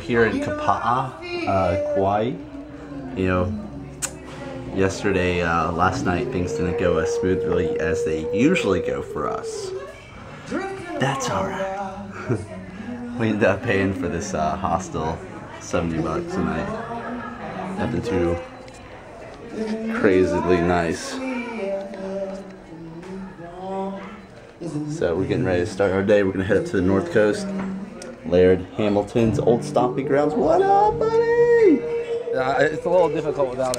here in Papaya, Kauai. You know, yesterday, last night, things didn't go as smoothly as they usually go for us. That's alright. We ended up paying for this hostel $70 a night. Nothing too crazily nice. So we're getting ready to start our day. We're gonna head up to the North Coast. Laird Hamilton's old stomping grounds. What up, buddy? It's a little difficult without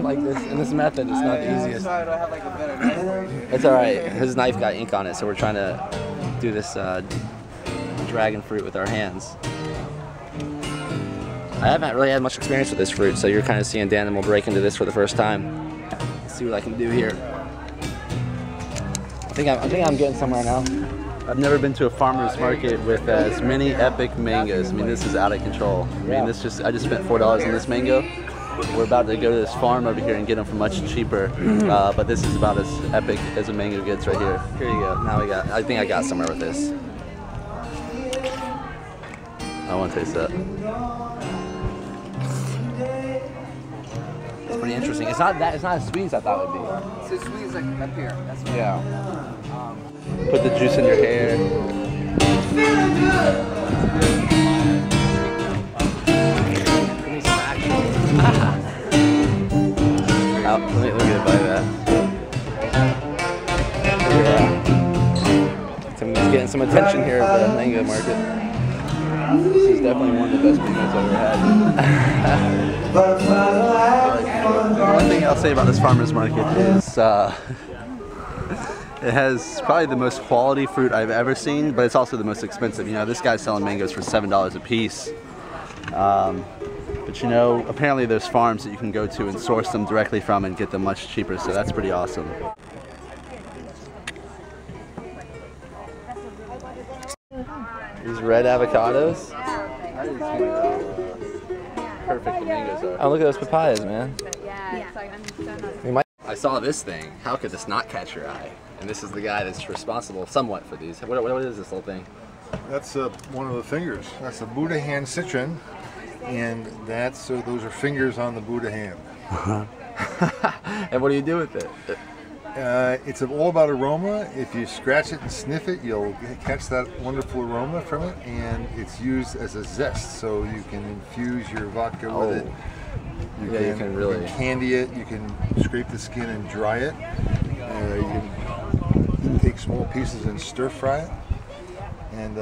like this. In this method, it's not the easiest. Sorry, I don't have like a better knife for you. It's all right. His knife got ink on it, so we're trying to do this dragon fruit with our hands. I haven't really had much experience with this fruit, so you're kind of seeing Danimal break into this for the first time. Let's see what I can do here. I think I'm getting somewhere now. I've never been to a farmer's market with as many epic mangoes. I mean, this is out of control. I mean, I just spent $4 on this mango. We're about to go to this farm over here and get them for much cheaper. But this is about as epic as a mango gets right here. Here you go. Now I think I got somewhere with this. I want to taste that. It's pretty interesting. It's not as sweet as I thought it would be. It's as sweet as like up here. That's what Yeah. Put the juice in your hair. Let me get a bite of that. Yeah. So I'm just getting some attention here at the mango market. This is definitely one of the best mangoes I've ever had. One thing I'll say about this farmer's market is it has probably the most quality fruit I've ever seen, but it's also the most expensive. You know, this guy's selling mangoes for $7 a piece. But you know, apparently there's farms that you can go to and source them directly from and get them much cheaper, so that's pretty awesome. These red avocados. Perfect the mangoes are. Oh, look at those papayas, man. I saw this thing. How could this not catch your eye? And this is the guy that's responsible somewhat for these. What is this little thing? That's one of the fingers. That's a Buddha hand citron, and those are fingers on the Buddha hand. And what do you do with it? It's all about aroma. If you scratch it and sniff it, you'll catch that wonderful aroma from it, and it's used as a zest, so you can infuse your vodka with it. You can really candy it. You can scrape the skin and dry it. You can take small pieces and stir fry it, and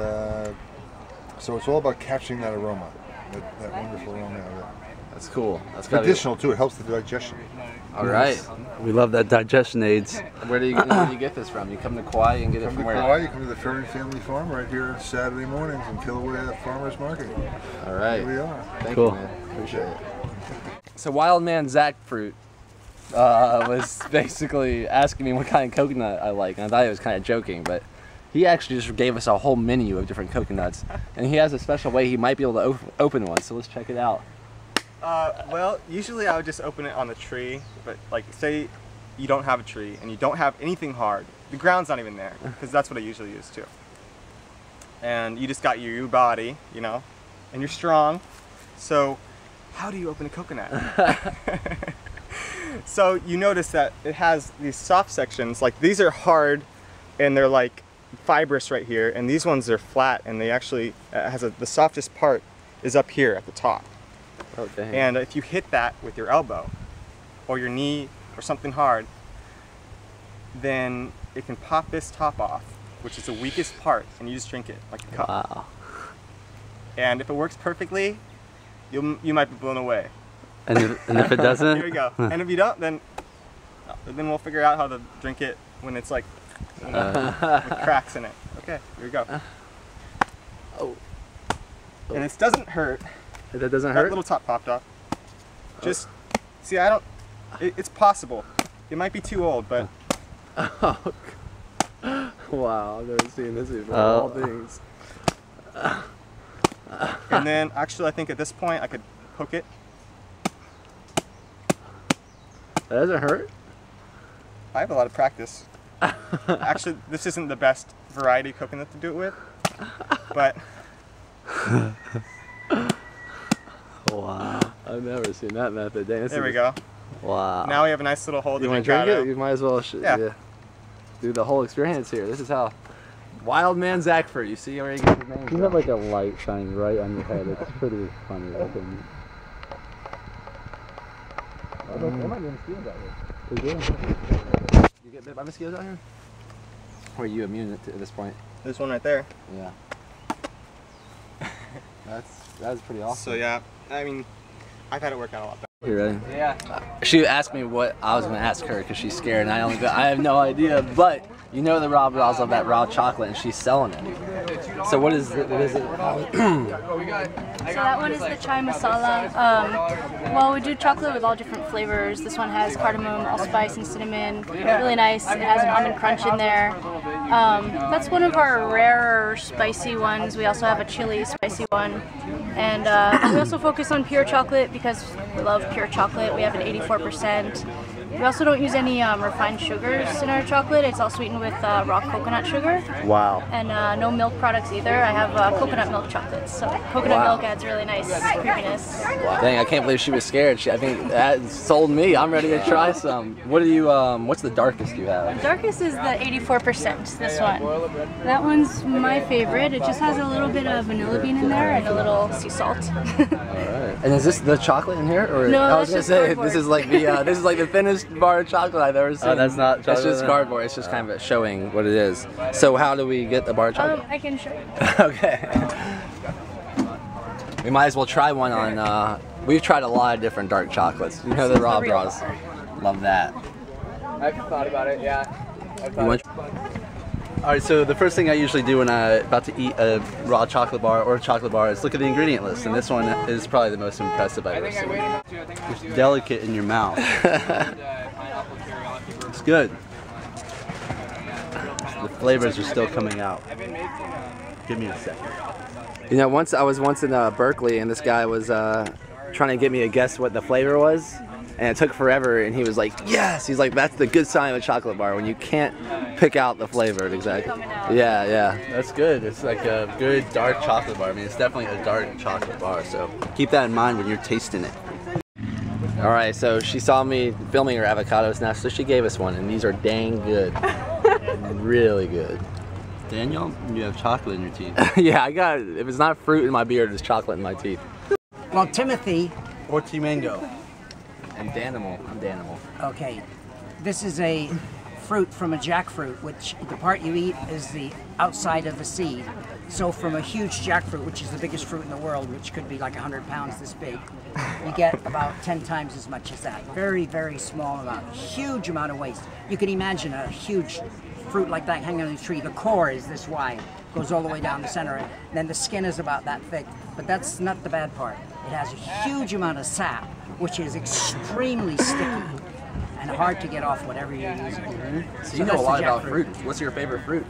so it's all about capturing that aroma, that wonderful aroma of it. That's cool. That's medicinal too. It helps the digestion. All right. We love that digestion aids. Where do you get this from? You come to Kauai and get it from where? Kauai, you come to the Ferry Family Farm right here Saturday mornings in Kilauea at Farmers Market. All right. Here we are. Thank you, man. Appreciate it. So Wild Man Jackfruit was basically asking me what kind of coconut I like, and I thought he was kind of joking, but he actually just gave us a whole menu of different coconuts, and he has a special way he might be able to open one, so let's check it out. Well, usually I would just open it on the tree, but like say you don't have a tree and you don't have anything hard, the ground's not even there, because that's what I usually use too. And you just got your body, you know, and you're strong, so how do you open a coconut? So you notice that it has these soft sections, like these are hard and they're like fibrous right here, and these ones are flat and they actually the softest part is up here at the top. Oh, dang. And if you hit that with your elbow or your knee or something hard, then it can pop this top off, which is the weakest part, and you just drink it like a cup. Wow. And if it works perfectly, you might be blown away. And if it doesn't? Here we go. And if you don't, then we'll figure out how to drink it when it's like with cracks in it. Okay, here we go. Oh. And this doesn't hurt. That doesn't That hurt? little top popped off. Just, see, it's possible. It might be too old, but. Oh. Wow, I've never seen this before. All things. And then, actually, I think at this point I could hook it. That doesn't hurt? I have a lot of practice. Actually, this isn't the best variety of coconut to do it with, but Wow, I've never seen that method. Dang, There we go. Wow. Now we have a nice little hole to You want drink to drink out it? of. You might as well Yeah. do the whole experience here. This is how Wild Man Jackfruit. You see where you get the name? You have like a light shining right on your head. It's pretty funny. I think. There might be mosquitoes out here. You get bit by mosquitoes out here? Or are you immune at this point? This one right there. Yeah. That's pretty awesome. So yeah, I mean, I've had it work out a lot better. You ready? Yeah. She asked me what I was going to ask her because she's scared, and I have no idea. But you know the RawBrahs love that raw chocolate, and she's selling it. So what is it? So that one is the chai masala. Well, we do chocolate with all different flavors. This one has cardamom, allspice, and cinnamon. Really nice. It has an almond crunch in there. That's one of our rarer spicy ones. We also have a chili spicy one. And we also focus on pure chocolate because we love pure chocolate. We have an 84%. We also don't use any refined sugars in our chocolate. It's all sweetened with raw coconut sugar. Wow. And no milk products either. I have coconut milk chocolates. So coconut milk adds really nice creaminess. Dang, I can't believe she was scared. I think that sold me. I'm ready to try some. What do you? What's the darkest you have? The darkest is the 84%, this one. That one's my favorite. It just has a little bit of vanilla bean in there and a little sea salt. Alright. And is this the chocolate in here? Or No, I was that's gonna just say cardboard. this is like the thinnest bar of chocolate I've ever seen. Oh, that's not chocolate It's just then? cardboard. It's just kind of showing what it is. So how do we get the bar of chocolate? I can show you. Okay. We might as well try one on. We've tried a lot of different dark chocolates. You know the RawBrahs. Love that. I've thought about it, yeah. All right, so the first thing I usually do when I'm about to eat a raw chocolate bar or a chocolate bar is look at the ingredient list, and this one is probably the most impressive I've ever seen. It's delicate in your mouth. It's good. The flavors are still coming out. Give me a second. You know, I was once in Berkeley, and this guy was trying to get me to guess what the flavor was, and it took forever. And he was like, "Yes." He's like, "That's the good sign of a chocolate bar when you can't pick out the flavor exactly." Yeah, yeah. That's good. It's like a good dark chocolate bar. I mean, it's definitely a dark chocolate bar, so keep that in mind when you're tasting it. All right, so she saw me filming her avocados now, so she gave us one, and these are dang good. Really good. Daniel, you have chocolate in your teeth. Yeah, I got it. If it's not fruit in my beard, it's chocolate in my teeth. Well, Timothy, Or T-Mango. And Danimal. I'm Danimal. okay, this is a fruit from a jackfruit, which the part you eat is the outside of the seed. So from a huge jackfruit, which is the biggest fruit in the world, which could be like 100 pounds this big, you get about 10 times as much as that. Very, very small amount. Huge amount of waste. You can imagine a huge fruit like that hanging on a tree. The core is this wide, goes all the way down the center, and then the skin is about that thick. But that's not the bad part. It has a huge amount of sap, which is extremely sticky and hard to get off whatever you're using. So you know a that's the lot about jackfruit. fruit. What's your favorite fruit?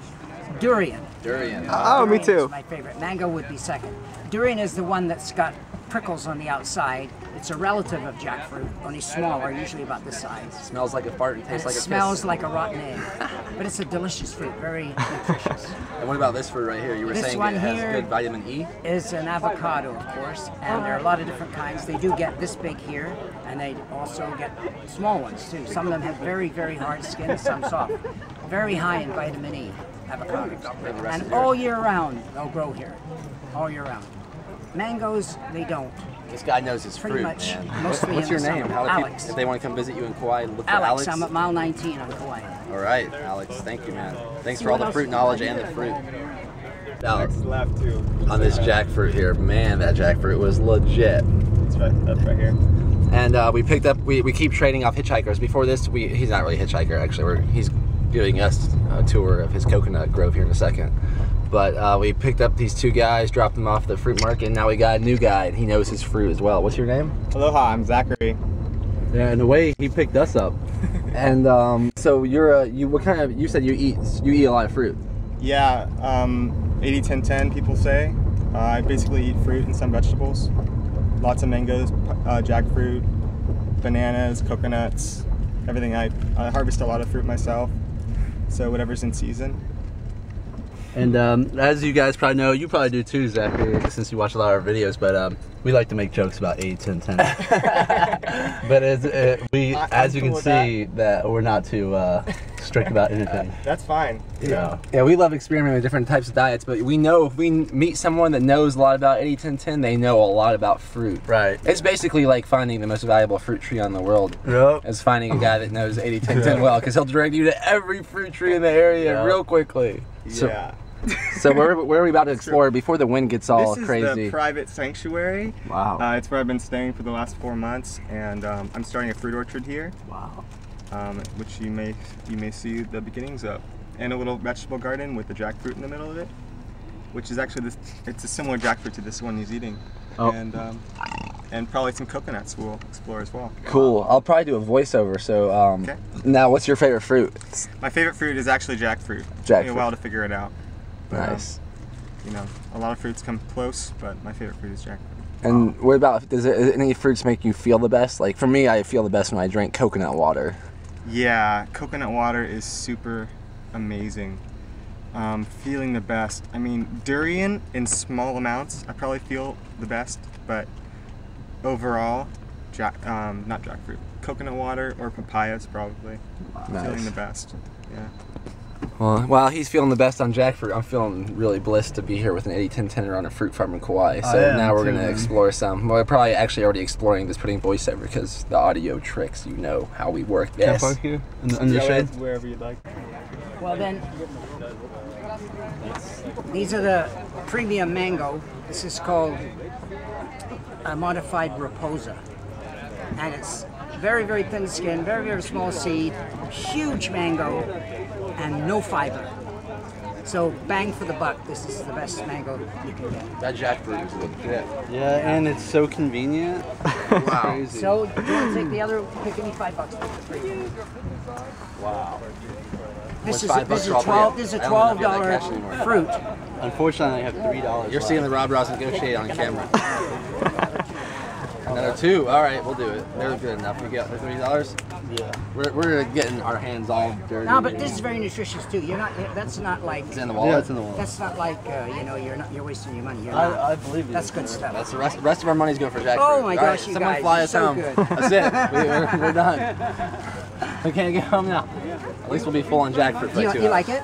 Durian. Durian. Oh, me Durian too. is my favorite. Mango would be second. Durian is the one that's got prickles on the outside. It's a relative of jackfruit, only smaller, usually about this size. Smells like a fart and And tastes it like a smells piss. like a rotten egg. But it's a delicious fruit, very nutritious. And what about this fruit right here? You were This saying one it has here- good vitamin E? Is an avocado, of course, and there are a lot of different kinds. They do get this big here, and they also get small ones too. Some of them have very, very hard skin, some soft. Very high in vitamin E, avocados. And all year round, they'll grow here, all year round. Mangoes, they don't. This guy knows his Pretty fruit, much, man. mostly What's in your the name? summer. How do Alex. people, if they want to come visit you in Kauai, look for Alex, Alex? I'm at mile 19 on Kauai. All right, Alex. Thank you, man. Thanks See for all what the else fruit is knowledge on and the here. fruit. Alex, Left too. on this jackfruit here, man, that jackfruit was legit. It's right here. And we picked up, we keep trading off hitchhikers. Before this, he's not really a hitchhiker, actually. He's giving us a tour of his coconut grove here in a second. But we picked up these two guys, dropped them off at the fruit market, and now we got a new guy, and he knows his fruit as well. What's your name? Aloha, I'm Zachary. Yeah, in a way, he picked us up. And so you said you eat a lot of fruit. Yeah, 80-10-10 people say. I basically eat fruit and some vegetables. Lots of mangoes, jackfruit, bananas, coconuts, everything. I harvest a lot of fruit myself, so whatever's in season. And as you guys probably know, you probably do too, Zachary, since you watch a lot of our videos, but we like to make jokes about 80, 10, 10. But as you can see, that we're not too strict about anything. That's fine. Yeah. Yeah, we love experimenting with different types of diets, but we know if we meet someone that knows a lot about 80, 10, 10, they know a lot about fruit. Right. It's basically like finding the most valuable fruit tree on the world. Yep. As finding a guy that knows 80, 10, 10 well, because he'll direct you to every fruit tree in the area real quickly. Yeah. So where are we about to explore before the wind gets all crazy? This is the private sanctuary. Wow. It's where I've been staying for the last 4 months, and I'm starting a fruit orchard here. Wow. Which you may see the beginnings of, and a little vegetable garden with the jackfruit in the middle of it, which is actually it's a similar jackfruit to this one he's eating. Oh. And probably some coconuts we'll explore as well. Cool. I'll probably do a voiceover. So okay. Now, what's your favorite fruit? My favorite fruit is actually jackfruit. It took me a while to figure it out. But, nice. You know, a lot of fruits come close, but my favorite fruit is jackfruit. And what about, does any fruits make you feel the best? Like for me, I feel the best when I drink coconut water. Yeah, coconut water is super amazing. Feeling the best. I mean, durian in small amounts, I probably feel the best, but overall, not jackfruit. Coconut water or papayas probably. Nice. Feeling the best. Yeah. Well, while he's feeling the best on jackfruit, I'm feeling really blessed to be here with an 80-10-10 on a fruit farm in Kauai. So now we're going to explore some. We're probably actually already exploring, just putting voiceover because the audio tricks, you know how we work this. Can I park here? Under the shade? Wherever you'd like. Well then, these are the premium mango. This is called a modified Raposa. And it's very, very thin skin, very, very small seed, huge mango, and no fiber. So bang for the buck, this is the best mango you can get. That jackfruit is legit. Yeah, and it's so convenient. Wow. Crazy. So do you want to take the other, pick any $5 for free. Wow. This is $5 a $12 fruit. Unfortunately, I have $3. You're seeing the RawBrahs negotiate on camera. Another 2. All right, we'll do it. They're good enough. We get the $3. Yeah. We're getting our hands all dirty. No, but this is very nutritious too. You're not. That's not like. It's in the wallet. Yeah, it's in the wallet. That's not like you know. You're wasting your money. You're not. I believe you. That's good stuff. That's the rest of our money's going for jackfruit. Oh my gosh, right, you someone guys, fly you're us so home. good. That's it. We're done. We can't get home now. At least we'll be full on jackfruit for 2 hours. You like it?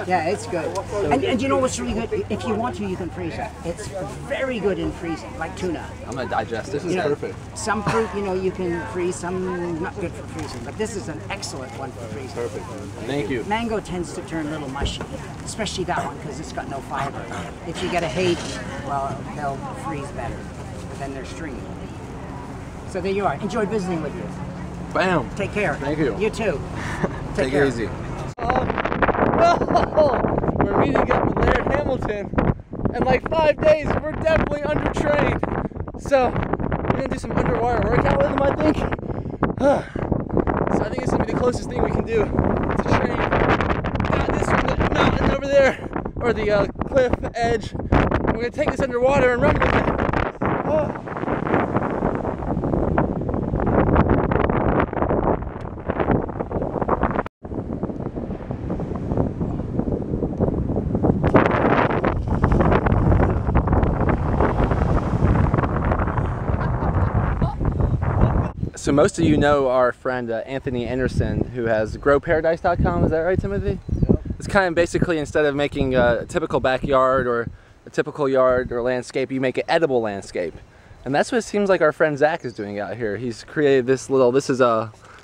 Yeah, it's good. And you know what's really good? If you want to, you can freeze it. It's very good in freezing, like tuna. I'm gonna digest this. This is perfect. Some fruit, you know, you can freeze. Some not good for freezing. But this is an excellent one for freezing. Perfect. Thank you. Mango tends to turn a little mushy, especially that one because it's got no fiber. If you get a Haiti, well, they'll freeze better. But then they're stringy. So there you are. Enjoyed visiting with you. Bam. Take care. Thank you. You too. Take care. it easy. No! We're meeting up with Laird Hamilton. In like 5 days, we're definitely undertrained. So, we're gonna do some underwater workout with him, I think. So I think it's gonna be the closest thing we can do to train. Got this from the mountain over there, or the cliff edge. We're gonna take this underwater and run with it. So most of you know our friend Anthony Anderson, who has growparadise.com, is that right, Timothy? Yep. It's kind of basically, instead of making a typical backyard or a typical yard or landscape, you make an edible landscape. And that's what it seems like our friend Zach is doing out here. He's created this is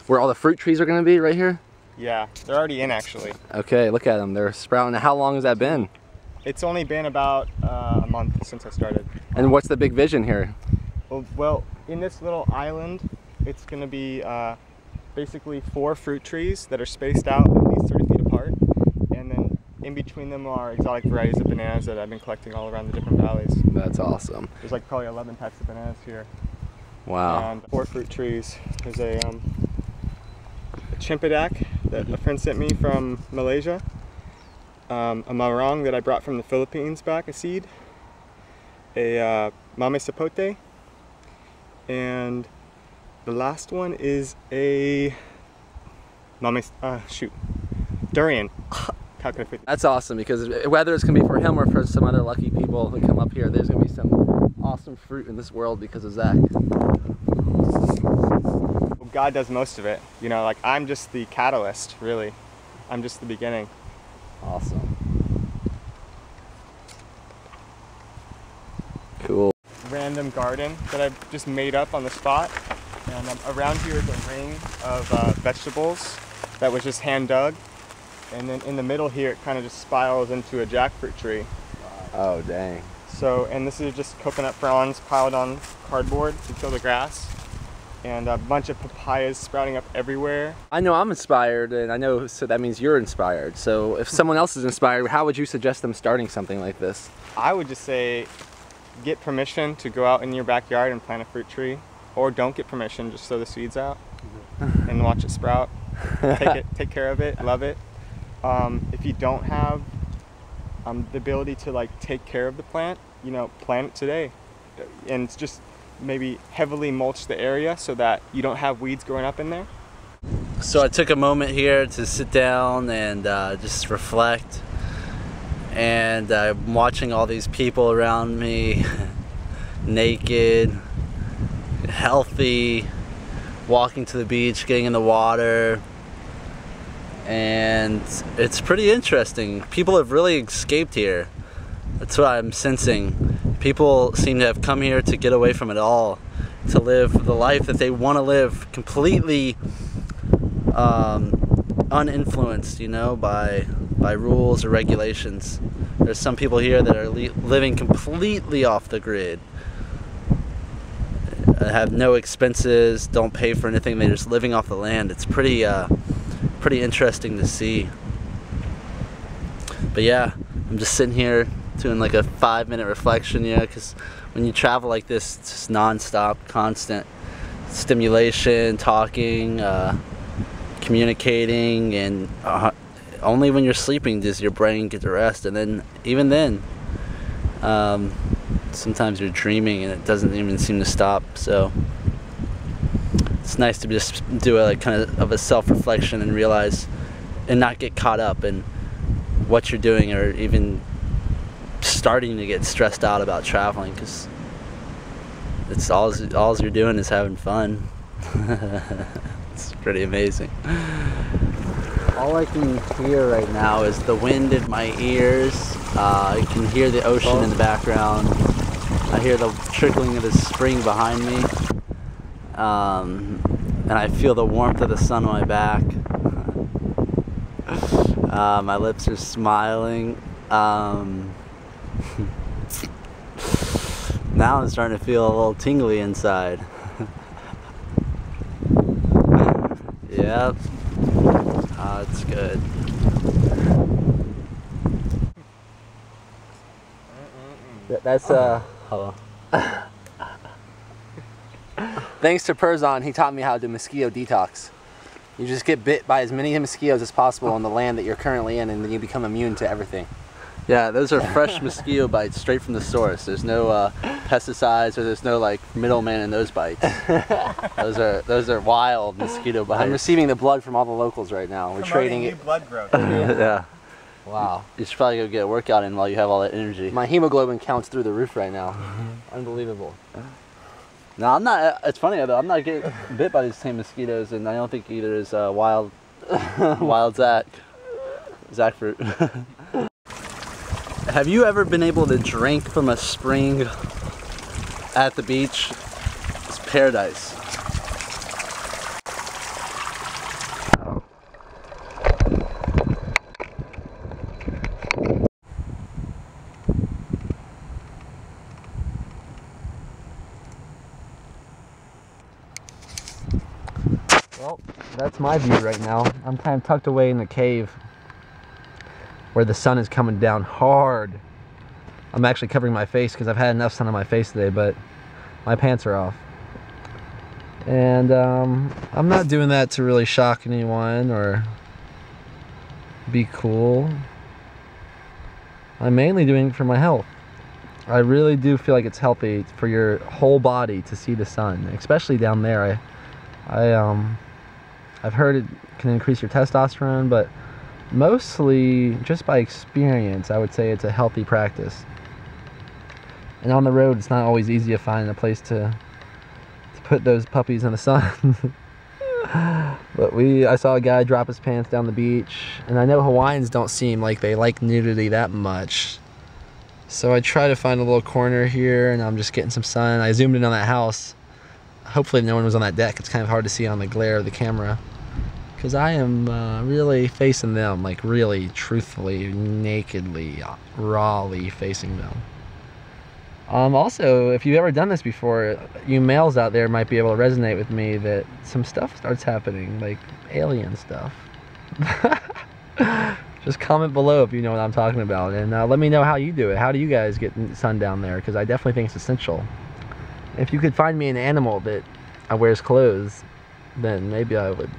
where all the fruit trees are gonna be, right here? Yeah, they're already in actually. Okay, look at them, they're sprouting. Now, how long has that been? It's only been about a month since I started. And what's the big vision here? Well, in this little island, it's going to be basically 4 fruit trees that are spaced out at least 30 feet apart, and then in between them are exotic varieties of bananas that I've been collecting all around the different valleys. That's awesome. There's like probably 11 types of bananas here. Wow. And 4 fruit trees. There's a chimpidak that a friend sent me from Malaysia, a marang that I brought from the Philippines back, a seed, a mame sapote, and the last one is a durian. how can I put? That's awesome, because whether it's gonna be for him or for some other lucky people who come up here, there's gonna be some awesome fruit in this world because of Zach. God does most of it. You know, like I'm just the catalyst, really. I'm just the beginning. Awesome. Cool. Random garden that I've just made up on the spot. And around here is a ring of vegetables that was just hand dug. And then in the middle here, it kind of just spirals into a jackfruit tree. Oh, dang. So, and this is just coconut fronds piled on cardboard to kill the grass. And a bunch of papayas sprouting up everywhere. I know I'm inspired, and I know, so that means you're inspired. So if someone else is inspired, how would you suggest them starting something like this? I would just say, get permission to go out in your backyard and plant a fruit tree. Or don't get permission, just sow the seeds out and watch it sprout. Take care of it, love it. If you don't have the ability to like take care of the plant, you know, plant it today. And it's just maybe heavily mulch the area so that you don't have weeds growing up in there. So I took a moment here to sit down and just reflect, and I'm watching all these people around me naked, healthy, walking to the beach, getting in the water, and it's pretty interesting. People have really escaped here. That's what I'm sensing. People seem to have come here to get away from it all, to live the life that they want to live, completely uninfluenced, you know, by rules or regulations. There's some people here that are living completely off the grid, have no expenses, don't pay for anything. They're just living off the land. It's pretty interesting to see. But yeah, I'm just sitting here doing like a 5-minute reflection, yeah, because when you travel like this, it's just non-stop, constant stimulation, talking, communicating, and only when you're sleeping does your brain get to rest. And then even then, sometimes you're dreaming and it doesn't even seem to stop. So it's nice to just do a like kind of a self-reflection and realize and not get caught up in what you're doing, or even starting to get stressed out about traveling, because it's all you're doing is having fun. It's pretty amazing. All I can hear right now is the wind in my ears. I can hear the ocean in the background. I hear the trickling of the spring behind me. And I feel the warmth of the sun on my back. My lips are smiling. Now I'm starting to feel a little tingly inside. Yep. It's good. That's hello. Thanks to Perzon, he taught me how to do mosquito detox. You just get bit by as many mosquitoes as possible on the land that you're currently in, and then you become immune to everything. Yeah, those are fresh mosquito bites straight from the source. There's no pesticides, or there's no like middleman in those bites. Those are wild mosquito bites. I'm receiving the blood from all the locals right now. We're trading it. Blood growth. Yeah. Wow. You should probably go get a workout in while you have all that energy. My hemoglobin counts through the roof right now. Unbelievable. No, I'm not. It's funny though. I'm not getting bit by these same mosquitoes, and I don't think either is wild Jackfruit. Have you ever been able to drink from a spring at the beach? It's paradise. Well, that's my view right now. I'm kind of tucked away in the cave where the sun is coming down hard. I'm actually covering my face because I've had enough sun on my face today, but my pants are off. And I'm not doing that to really shock anyone or be cool. I'm mainly doing it for my health. I really do feel like it's healthy for your whole body to see the sun, especially down there. I've heard it can increase your testosterone, but mostly just by experience, I would say it's a healthy practice. And on the road, it's not always easy to find a place to put those puppies in the sun. But I saw a guy drop his pants down the beach, and I know Hawaiians don't seem like they like nudity that much. So I try to find a little corner here, and I'm just getting some sun. I zoomed in on that house. Hopefully no one was on that deck. It's kind of hard to see on the glare of the camera, because I am really facing them, like really truthfully, nakedly, rawly facing them. Also, if you've ever done this before, you males out there might be able to resonate with me that some stuff starts happening, like alien stuff. Just comment below if you know what I'm talking about, and let me know how you do it. How do you guys get sun down there? Because I definitely think it's essential. If you could find me an animal that wears clothes, then maybe I would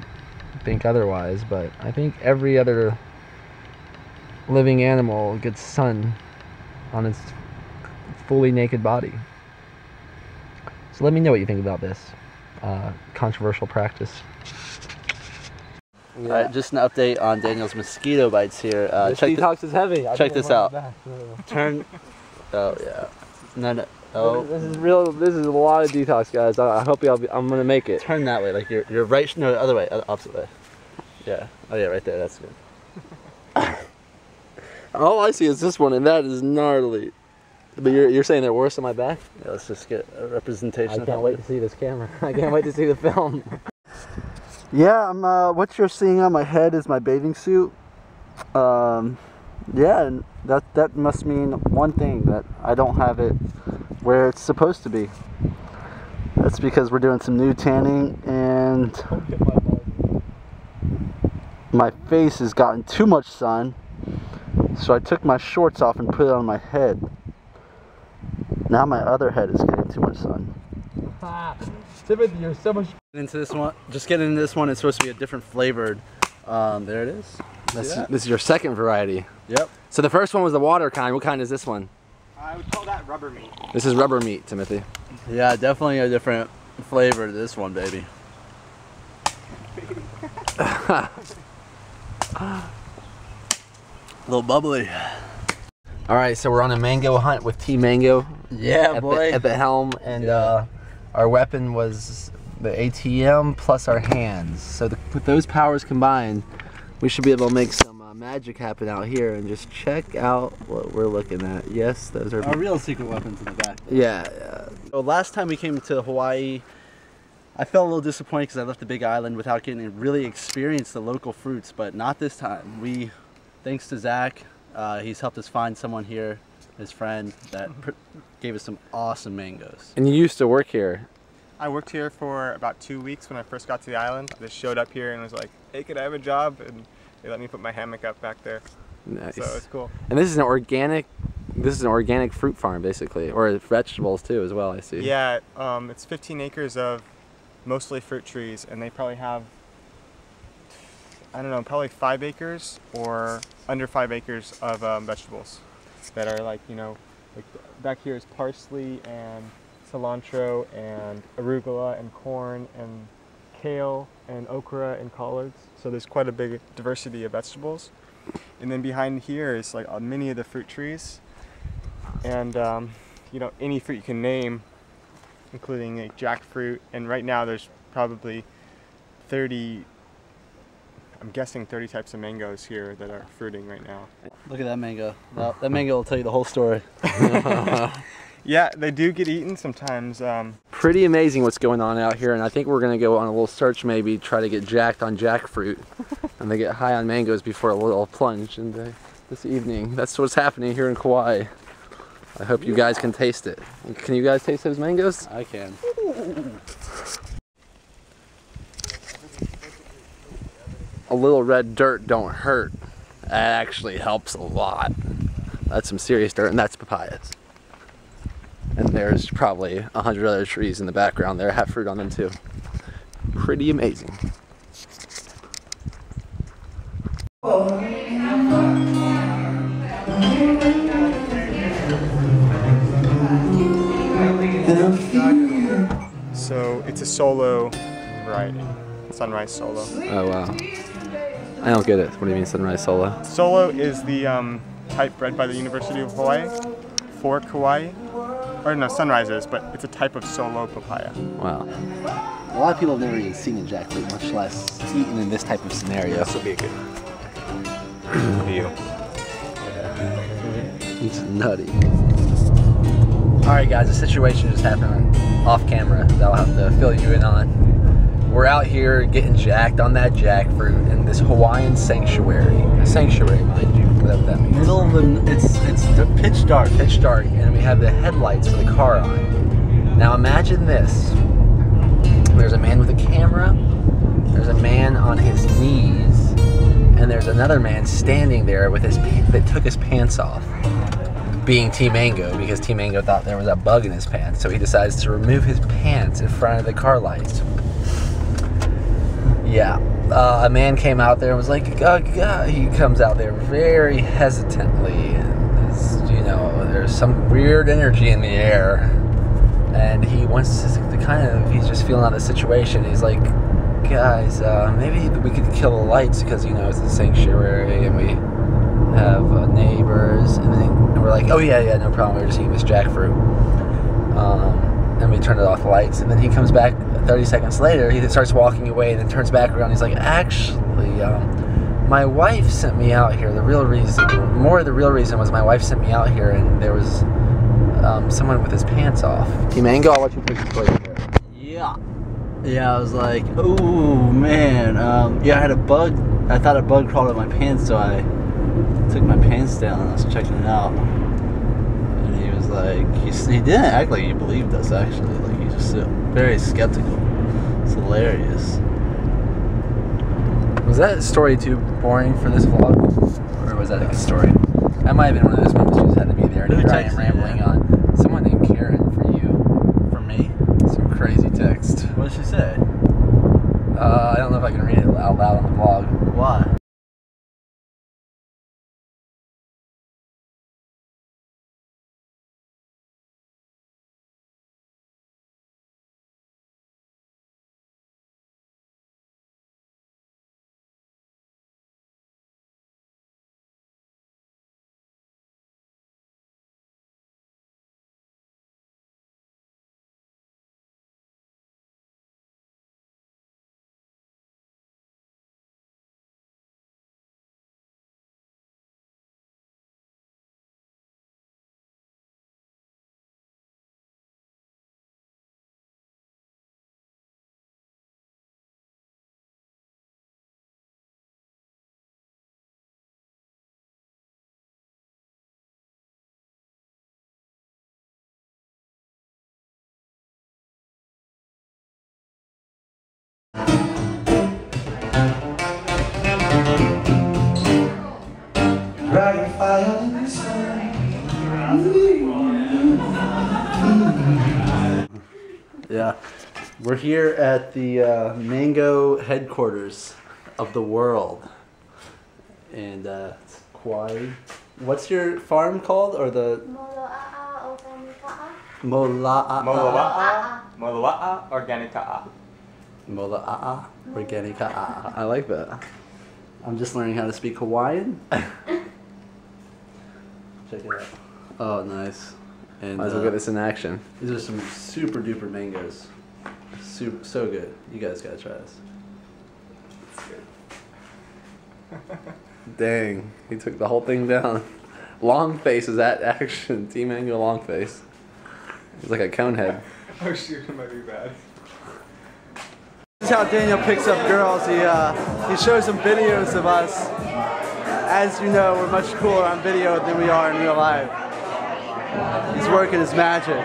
think otherwise, but I think every other living animal gets sun on its fully naked body. So let me know what you think about this controversial practice. Yeah. Alright, just an update on Daniel's mosquito bites here. This detox is heavy. Check this out. Turn. Oh yeah. No. Oh. This is real. This is a lot of detox, guys. I hope I'm gonna make it. Turn that way, like you're right. No, the other way, opposite way. Yeah. Oh yeah, right there. That's good. All I see is this one, and that is gnarly. But you're saying they're worse on my back? Yeah, let's just get a representation. I can't wait to see this camera. I can't wait to see the film. Yeah, what you're seeing on my head is my bathing suit. Yeah, and that must mean one thing, that I don't have it where it's supposed to be. That's because we're doing some new tanning, and my face has gotten too much sun, so I took my shorts off and put it on my head. Now my other head is getting too much sun. Timothy, you're so much. Into this one, just getting into this one. It's supposed to be a different flavored. There it is. This is your second variety. Yep. So the first one was the water kind. What kind is this one? I would call that rubber meat. This is rubber meat, Timothy. Yeah, definitely a different flavor to this one, baby. A little bubbly. All right, so we're on a mango hunt with T Mango. Yeah, boy. At the helm, and our weapon was the ATM plus our hands. So with those powers combined, we should be able to make some magic happen out here. And just check out what we're looking at. Yes, those are our real secret weapons in the back. Yeah. So last time we came to Hawaii, I felt a little disappointed because I left the big island without getting to really experience the local fruits, but not this time. Thanks to Zach, he's helped us find someone here, his friend, that gave us some awesome mangoes. And you used to work here. I worked here for about 2 weeks when I first got to the island. I just showed up here and was like, hey, could I have a job? And they let me put my hammock up back there. Nice. So it's cool. And this is an organic fruit farm, basically, or vegetables too, as well, I see. Yeah, it's 15 acres of mostly fruit trees, and they probably have, I don't know, probably 5 acres or under 5 acres of vegetables that are like, like back here is parsley and cilantro and arugula and corn and kale and okra and collards. So there's quite a big diversity of vegetables. And then behind here is like many of the fruit trees, and any fruit you can name, including like jackfruit. And right now there's probably 30, I'm guessing 30 types of mangoes here that are fruiting right now. Look at that mango. That mango will tell you the whole story. Yeah, they do get eaten sometimes. Pretty amazing what's going on out here, and I think we're going to go on a little search, maybe try to get jacked on jackfruit and they get high on mangoes before a little plunge into this evening. That's what's happening here in Kauai. I hope you guys can taste it. Can you guys taste those mangoes? I can. A little red dirt don't hurt. That actually helps a lot. That's some serious dirt, and that's papayas. And there's probably 100 other trees in the background there have fruit on them too. Pretty amazing. So it's a solo variety, sunrise solo. Oh wow. I don't get it. What do you mean sunrise solo? Solo is the type bred by the University of Hawaii for Kauai. Or no, sunrises, but it's a type of solo papaya. Wow. A lot of people have never even seen a jackfruit, much less eaten in this type of scenario. This will be a good view. It's nutty. Alright guys, a situation just happened off camera that I'll have to fill you in on. We're out here getting jacked on that jackfruit in this Hawaiian sanctuary. A sanctuary, mind you, whatever that means. Middle of the, it's pitch dark. Pitch dark, and we have the headlights for the car on. Now imagine this. There's a man with a camera, there's a man on his knees, and there's another man standing there with his that took his pants off. Being T-Mango, because T-Mango thought there was a bug in his pants, so he decides to remove his pants in front of the car lights. Yeah, a man came out there and was like, he comes out there very hesitantly, and you know, there's some weird energy in the air, and he wants to kind of, he's just feeling out the situation. He's like, guys, maybe we could kill the lights because, you know, it's a sanctuary and we have neighbors, and then we're like, oh yeah, no problem, we're just eating this jackfruit. And we turn it off the lights, and then he comes back 30 seconds later, he starts walking away, and then turns back around, he's like, actually, my wife sent me out here. The real reason was my wife sent me out here, and there was someone with his pants off. T-Mango, I'll let you pick the plate. Yeah, I was like, oh man, yeah, I had a bug. I thought a bug crawled in my pants, so I took my pants down and I was checking it out. And he was like, he didn't act like he believed us, actually. Like, he's just very skeptical. It's hilarious. Was that story too boring for this vlog? Or was that a good story? That might have been one of those moments you just had to be there. And here I am rambling on. Someone named Karen for you. For me? Some crazy text. What did she say? I don't know if I can read it out loud on the vlog. Why? Yeah, we're here at the mango headquarters of the world, and it's Kauai. What's your farm called, or the? Mola'a Organica. Mola'a Organica. I like that. I'm just learning how to speak Hawaiian. Check it out. Oh, nice. And Might as well get this in action. These are some super duper mangoes. So good. You guys gotta try this. Dang, he took the whole thing down. Long face is that action. T-Mango long face. He's like a cone head. Oh shoot, it might be bad. This is how Daniel picks up girls. He shows them videos of us. As you know, we're much cooler on video than we are in real life. He's working his magic.